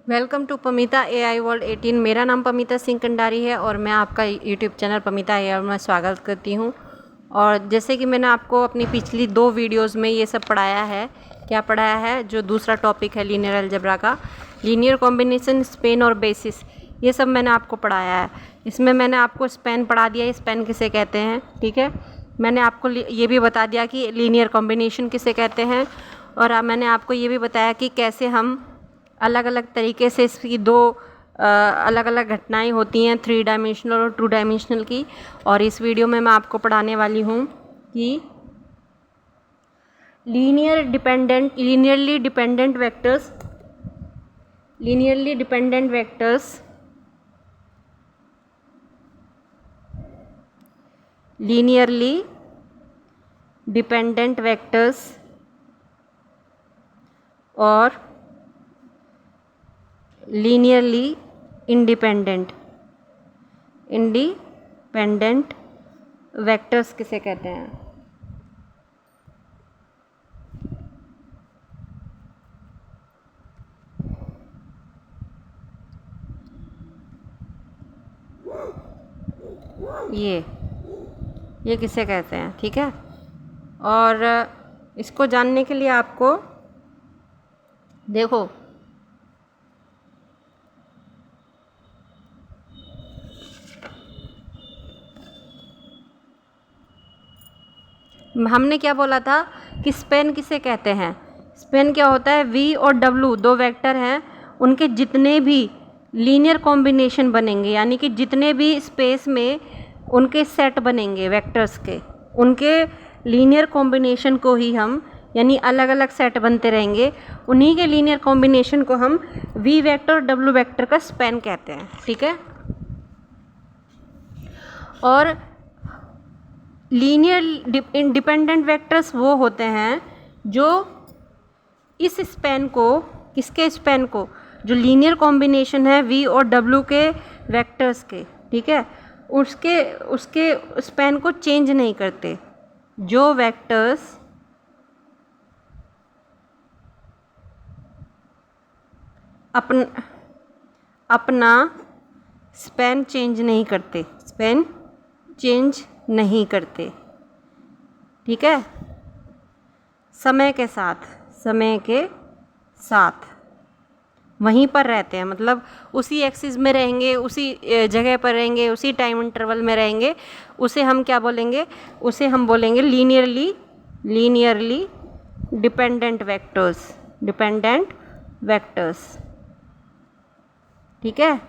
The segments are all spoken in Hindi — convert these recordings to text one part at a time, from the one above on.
वेलकम टू पमिता एआई वर्ल्ड 18। मेरा नाम पमिता सिंह कंडारी है और मैं आपका यूट्यूब चैनल पमिता एआई में स्वागत करती हूँ। और जैसे कि मैंने आपको अपनी पिछली 2 वीडियोस में ये सब पढ़ाया है, क्या पढ़ाया है, जो दूसरा टॉपिक है लीनियर अलजेब्रा का, लीनियर कॉम्बिनेशन, स्पेन और बेसिस, ये सब मैंने आपको पढ़ाया है। इसमें मैंने आपको स्पेन पढ़ा दिया, स्पेन किसे कहते हैं, ठीक है। मैंने आपको ये भी बता दिया कि लीनियर कॉम्बिनेशन किसे कहते हैं, और मैंने आपको ये भी बताया कि कैसे हम अलग अलग तरीके से इसकी 2 अलग अलग घटनाएं होती हैं, 3 डायमेंशनल और 2 डायमेंशनल की। और इस वीडियो में मैं आपको पढ़ाने वाली हूँ कि लीनियरली डिपेंडेंट वेक्टर्स और लीनियरली इंडिपेंडेंट वेक्टर्स किसे कहते हैं। ये किसे कहते हैं, ठीक है। और इसको जानने के लिए आपको देखो, हमने क्या बोला था कि स्पेन किसे कहते हैं। स्पेन क्या होता है, v और w 2 वेक्टर हैं, उनके जितने भी लीनियर कॉम्बिनेशन बनेंगे, यानी कि जितने भी स्पेस में उनके सेट बनेंगे वेक्टर्स के, उनके लीनियर कॉम्बिनेशन को ही हम, यानी अलग अलग सेट बनते रहेंगे, उन्हीं के लीनियर कॉम्बिनेशन को हम v वेक्टर और w वेक्टर का स्पेन कहते हैं, ठीक है। और लीनियर इंडिपेंडेंट वेक्टर्स वो होते हैं जो इस स्पेन को, किसके स्पेन को, जो लीनियर कॉम्बिनेशन है v और w के वेक्टर्स के, ठीक है, उसके स्पेन को चेंज नहीं करते। जो वेक्टर्स अपना स्पेन चेंज नहीं करते, ठीक है, समय के साथ वहीं पर रहते हैं, मतलब उसी एक्सिस में रहेंगे, उसी जगह पर रहेंगे, उसी टाइम इंटरवल में रहेंगे, उसे हम क्या बोलेंगे, उसे हम बोलेंगे लीनियरली डिपेंडेंट वेक्टर्स, ठीक है,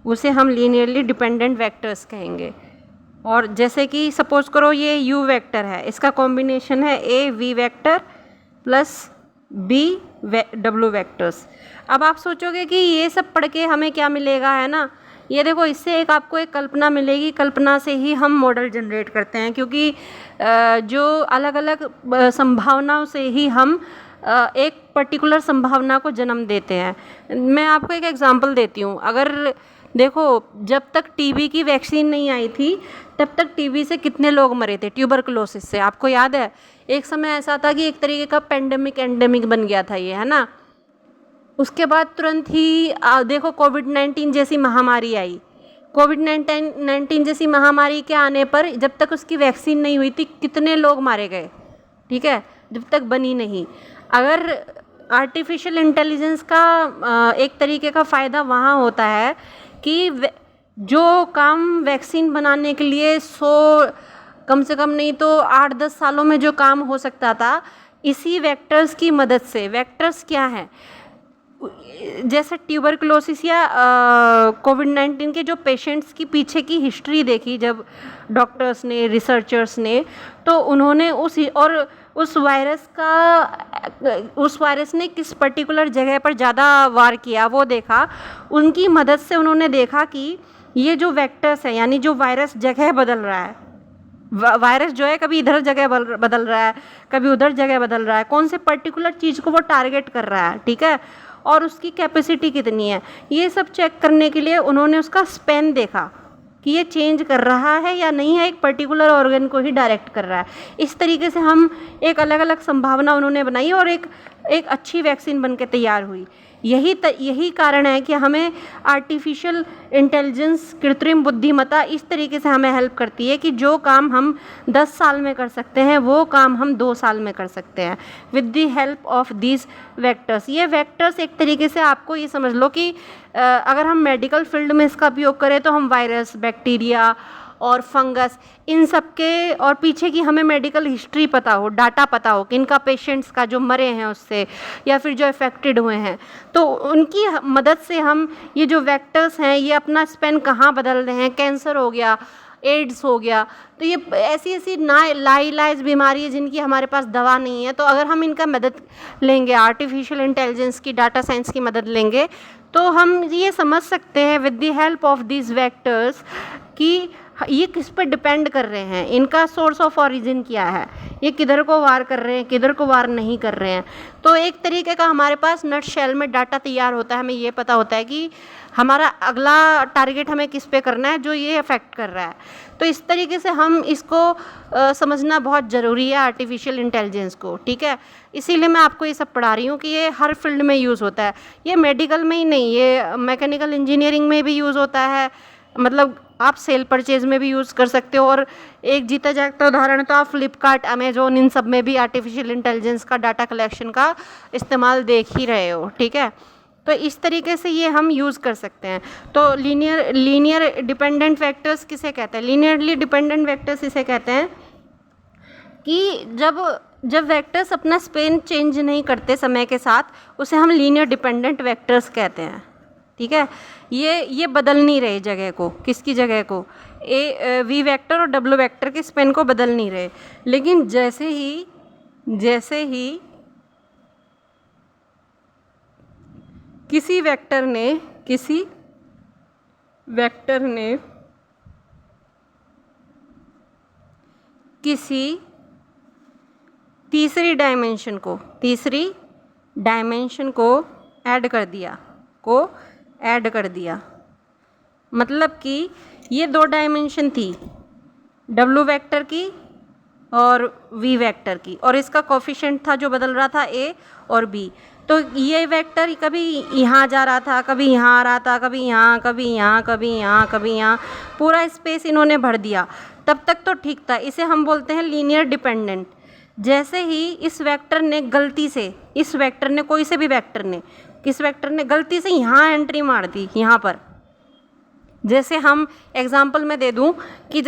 उसे हम लीनियरली डिपेंडेंट वेक्टर्स कहेंगे। और जैसे कि सपोज करो ये u वेक्टर है, इसका कॉम्बिनेशन है a v vector plus b w vectors. अब आप सोचोगे कि ये सब पढ़ के हमें क्या मिलेगा, है ना। ये देखो, इससे आपको एक कल्पना मिलेगी, कल्पना से ही हम मॉडल जनरेट करते हैं, क्योंकि जो अलग अलग संभावनाओं से ही हम एक पर्टिकुलर संभावना को जन्म देते हैं। मैं आपको एक एग्जांपल देती हूँ। अगर देखो, जब तक टीबी की वैक्सीन नहीं आई थी, तब तक टीबी से कितने लोग मरे थे, ट्यूबरकुलोसिस से, आपको याद है। एक समय ऐसा था कि एक तरीके का एंडेमिक बन गया था ये, है ना। उसके बाद तुरंत ही देखो कोविड-19 जैसी महामारी आई। कोविड-19 जैसी महामारी के आने पर जब तक उसकी वैक्सीन नहीं हुई थी, कितने लोग मारे गए, ठीक है, जब तक बनी नहीं। अगर आर्टिफिशियल इंटेलिजेंस का एक तरीके का फ़ायदा वहाँ होता है कि जो काम वैक्सीन बनाने के लिए कम से कम नहीं तो 8-10 सालों में जो काम हो सकता था, इसी वेक्टर्स की मदद से। वेक्टर्स क्या है, जैसे ट्यूबरकुलोसिस या कोविड-19 के जो पेशेंट्स की पीछे की हिस्ट्री देखी जब डॉक्टर्स ने, रिसर्चर्स ने, तो उन्होंने उस वायरस ने किस पर्टिकुलर जगह पर ज़्यादा वार किया वो देखा। उनकी मदद से उन्होंने देखा कि ये जो वेक्टर्स है, यानी जो वायरस जगह बदल रहा है, वायरस जो है कभी इधर जगह बदल रहा है, कभी उधर जगह बदल रहा है, कौन से पर्टिकुलर चीज़ को वो टारगेट कर रहा है, ठीक है, और उसकी कैपेसिटी कितनी है, ये सब चेक करने के लिए उन्होंने उसका स्पेन देखा कि ये चेंज कर रहा है या नहीं है, एक पर्टिकुलर ऑर्गन को ही डायरेक्ट कर रहा है। इस तरीके से हम एक अलग अलग संभावना उन्होंने बनाई और एक अच्छी वैक्सीन बन के तैयार हुई। यही कारण है कि हमें आर्टिफिशियल इंटेलिजेंस, कृत्रिम बुद्धिमत्ता इस तरीके से हमें हेल्प करती है कि जो काम हम 10 साल में कर सकते हैं वो काम हम 2 साल में कर सकते हैं with the help of these vectors. ये वेक्टर्स एक तरीके से आपको ये समझ लो कि अगर हम मेडिकल फील्ड में इसका उपयोग करें तो हम वायरस, बैक्टीरिया और फंगस, इन सब के और पीछे की हमें मेडिकल हिस्ट्री पता हो, डाटा पता हो कि इनका पेशेंट्स का जो मरे हैं उससे या फिर जो इफ़ेक्टेड हुए हैं, तो उनकी मदद से हम ये जो वेक्टर्स हैं ये अपना स्पेन कहाँ बदल रहे हैं, कैंसर हो गया, एड्स हो गया, तो ये ऐसी ऐसी लाइलाज बीमारी है जिनकी हमारे पास दवा नहीं है। तो अगर हम इनका मदद लेंगे, आर्टिफिशियल इंटेलिजेंस की, डाटा साइंस की मदद लेंगे, तो हम ये समझ सकते हैं with the help of this vectors कि ये किस पर डिपेंड कर रहे हैं, इनका सोर्स ऑफ ओरिजिन क्या है, ये किधर को वार कर रहे हैं, किधर को वार नहीं कर रहे हैं। तो एक तरीके का हमारे पास नट शेल में डाटा तैयार होता है, हमें ये पता होता है कि हमारा अगला टारगेट हमें किस पे करना है जो ये अफेक्ट कर रहा है। तो इस तरीके से हम इसको समझना बहुत ज़रूरी है आर्टिफिशियल इंटेलिजेंस को, ठीक है। इसीलिए मैं आपको ये सब पढ़ा रही हूँ कि ये हर फील्ड में यूज़ होता है, ये मेडिकल में ही नहीं, ये मैकेनिकल इंजीनियरिंग में भी यूज़ होता है, मतलब आप सेल परचेज में भी यूज़ कर सकते हो। और एक जीता जागता उदाहरण तो आप फ्लिपकार्ट, अमेजोन, इन सब में भी आर्टिफिशियल इंटेलिजेंस का डाटा कलेक्शन का इस्तेमाल देख ही रहे हो, ठीक है। तो इस तरीके से ये हम यूज़ कर सकते हैं। तो लीनियर डिपेंडेंट वेक्टर्स किसे कहते हैं? लीनियरली डिपेंडेंट वेक्टर्स इसे कहते हैं कि जब वेक्टर्स अपना स्पेन चेंज नहीं करते समय के साथ, उसे हम लीनियर डिपेंडेंट वेक्टर्स कहते हैं, ठीक है। ये बदल नहीं रहे जगह को, किसकी जगह को, वी वेक्टर और डब्ल्यू वेक्टर के स्पेन को बदल नहीं रहे। लेकिन जैसे ही किसी वेक्टर ने किसी तीसरी डायमेंशन को ऐड कर दिया, मतलब कि ये 2 डायमेंशन थी, डब्ल्यू वेक्टर की और वी वेक्टर की, और इसका कोफिशिएंट था जो बदल रहा था ए और बी। तो ये वेक्टर कभी यहाँ जा रहा था, कभी यहाँ आ रहा था, कभी यहाँ, कभी यहाँ, कभी यहाँ, कभी यहाँ, पूरा स्पेस इन्होंने भर दिया, तब तक तो ठीक था, इसे हम बोलते हैं लीनियर डिपेंडेंट। जैसे ही इस वेक्टर ने गलती से, किस वेक्टर ने गलती से यहाँ एंट्री मार दी, यहाँ पर, जैसे हम एग्जाम्पल में दे दूँ कि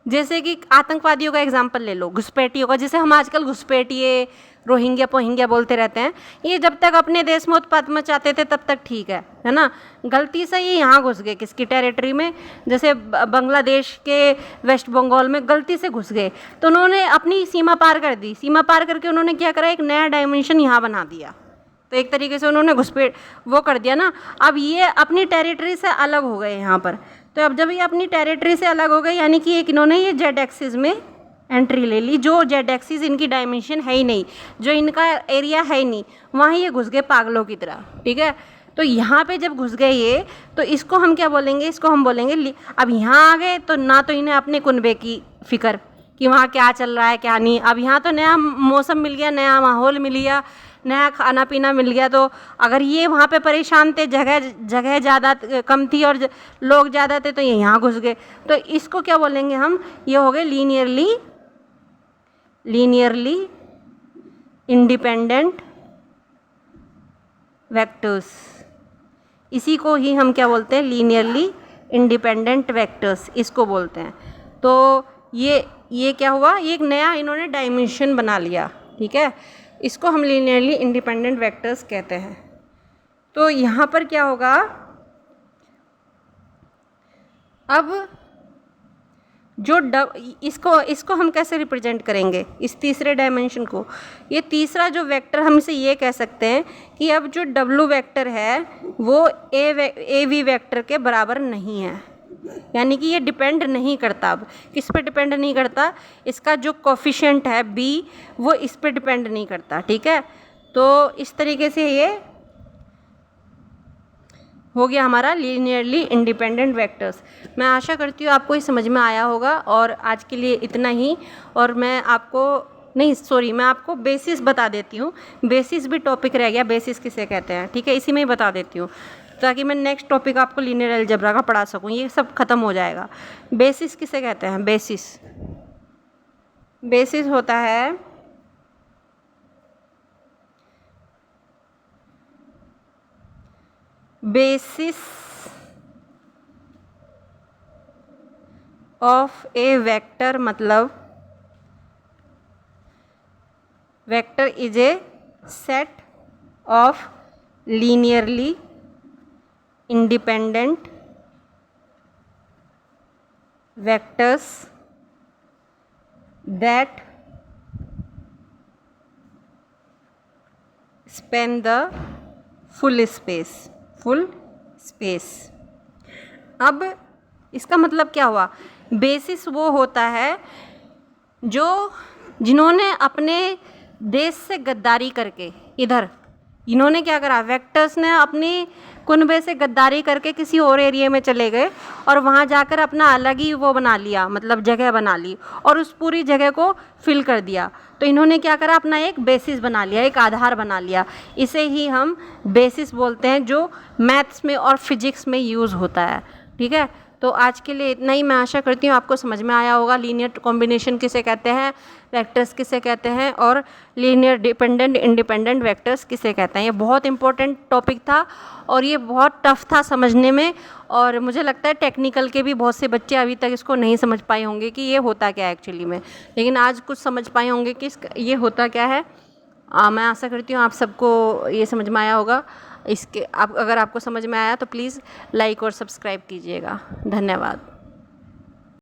जैसे कि आतंकवादियों का एग्जाम्पल ले लो, घुसपैठियों का, जिसे हम आजकल घुसपैठिए, रोहिंग्या पोहिंग्या बोलते रहते हैं, ये जब तक अपने देश में उत्पात मचाते थे तब तक ठीक है ना। गलती से ये यहाँ घुस गए, किसकी टेरिटरी में, जैसे बांग्लादेश के वेस्ट बंगाल में गलती से घुस गए, तो उन्होंने अपनी सीमा पार कर दी, सीमा पार करके उन्होंने क्या करा, एक नया डायमेंशन यहाँ बना दिया। तो एक तरीके से उन्होंने घुसपैठ वो कर दिया ना। अब ये अपनी टेरिटरी से अलग हो गए यहाँ पर, तो अब जब ये अपनी टेरिटरी से अलग हो गए, यानी कि एक इन्होंने ये जेड एक्सिस में एंट्री ले ली, जो जेड एक्सिस इनकी डायमेंशन है ही नहीं, जो इनका एरिया है ही नहीं, वहाँ ये घुस गए पागलों की तरह, ठीक है। तो यहाँ पे जब घुस गए ये, तो इसको हम क्या बोलेंगे, इसको हम बोलेंगे, अब यहाँ आ गए तो ना तो इन्हें अपने कुनबे की फिक्र कि वहाँ क्या चल रहा है क्या नहीं, अब यहाँ तो नया मौसम मिल गया, नया माहौल मिल गया, नया खाना पीना मिल गया। तो अगर ये वहाँ पे परेशान थे, जगह ज़्यादा कम थी और लोग ज़्यादा थे, तो ये यहाँ घुस गए, तो इसको क्या बोलेंगे हम, ये हो गए लीनियरली इंडिपेंडेंट वेक्टर्स। इसी को ही हम क्या बोलते हैं, लीनियरली इंडिपेंडेंट वेक्टर्स इसको बोलते हैं। तो ये क्या हुआ, ये एक नया इन्होंने डायमेंशन बना लिया, ठीक है, इसको हम लीनियरली इंडिपेंडेंट वेक्टर्स कहते हैं। तो यहाँ पर क्या होगा, अब जो इसको हम कैसे रिप्रेजेंट करेंगे, इस तीसरे डायमेंशन को, ये तीसरा जो वेक्टर हम इसे ये कह सकते हैं कि अब जो डब्ल्यू वेक्टर है वो ए वी वेक्टर के बराबर नहीं है, यानी कि ये डिपेंड नहीं करता। अब किस पे डिपेंड नहीं करता, इसका जो कोफिशिएंट है बी वो इस पे डिपेंड नहीं करता, ठीक है। तो इस तरीके से ये हो गया हमारा लीनियरली इंडिपेंडेंट वेक्टर्स। मैं आशा करती हूँ आपको ये समझ में आया होगा, और आज के लिए इतना ही। और मैं आपको नहीं सॉरी, मैं आपको बेसिस बता देती हूँ, बेसिस भी टॉपिक रह गया, बेसिस किसे कहते हैं, ठीक है, इसी में ही बता देती हूँ ताकि मैं नेक्स्ट टॉपिक आपको लीनियर अलजेब्रा का पढ़ा सकूँ, ये सब खत्म हो जाएगा। बेसिस किसे कहते हैं? बेसिस, बेसिस होता है बेसिस ऑफ ए वेक्टर, मतलब vector is a set of linearly independent vectors that span the full space। अब इसका मतलब क्या हुआ? बेसिस वो होता है जो जिन्होंने अपने देश से गद्दारी करके, इधर इन्होंने क्या करा, वेक्टर्स ने अपनी कुनबे से गद्दारी करके किसी और एरिया में चले गए और वहाँ जाकर अपना अलग ही वो बना लिया, मतलब जगह बना ली और उस पूरी जगह को फिल कर दिया। तो इन्होंने क्या करा, अपना एक बेसिस बना लिया, एक आधार बना लिया। इसे ही हम बेसिस बोलते हैं, जो मैथ्स में और फिजिक्स में यूज़ होता है। ठीक है, तो आज के लिए इतना ही। मैं आशा करती हूँ आपको समझ में आया होगा लीनियर कॉम्बिनेशन किसे कहते हैं, वेक्टर्स किसे कहते हैं और लीनियर डिपेंडेंट इंडिपेंडेंट वेक्टर्स किसे कहते हैं। ये बहुत इंपॉर्टेंट टॉपिक था और ये बहुत टफ था समझने में, और मुझे लगता है टेक्निकल के भी बहुत से बच्चे अभी तक इसको नहीं समझ पाए होंगे कि ये होता क्या है एक्चुअली में, लेकिन आज कुछ समझ पाए होंगे कि ये होता क्या है। मैं आशा करती हूँ आप सबको ये समझ में आया होगा। अगर आपको समझ में आया तो प्लीज़ लाइक और सब्सक्राइब कीजिएगा। धन्यवाद।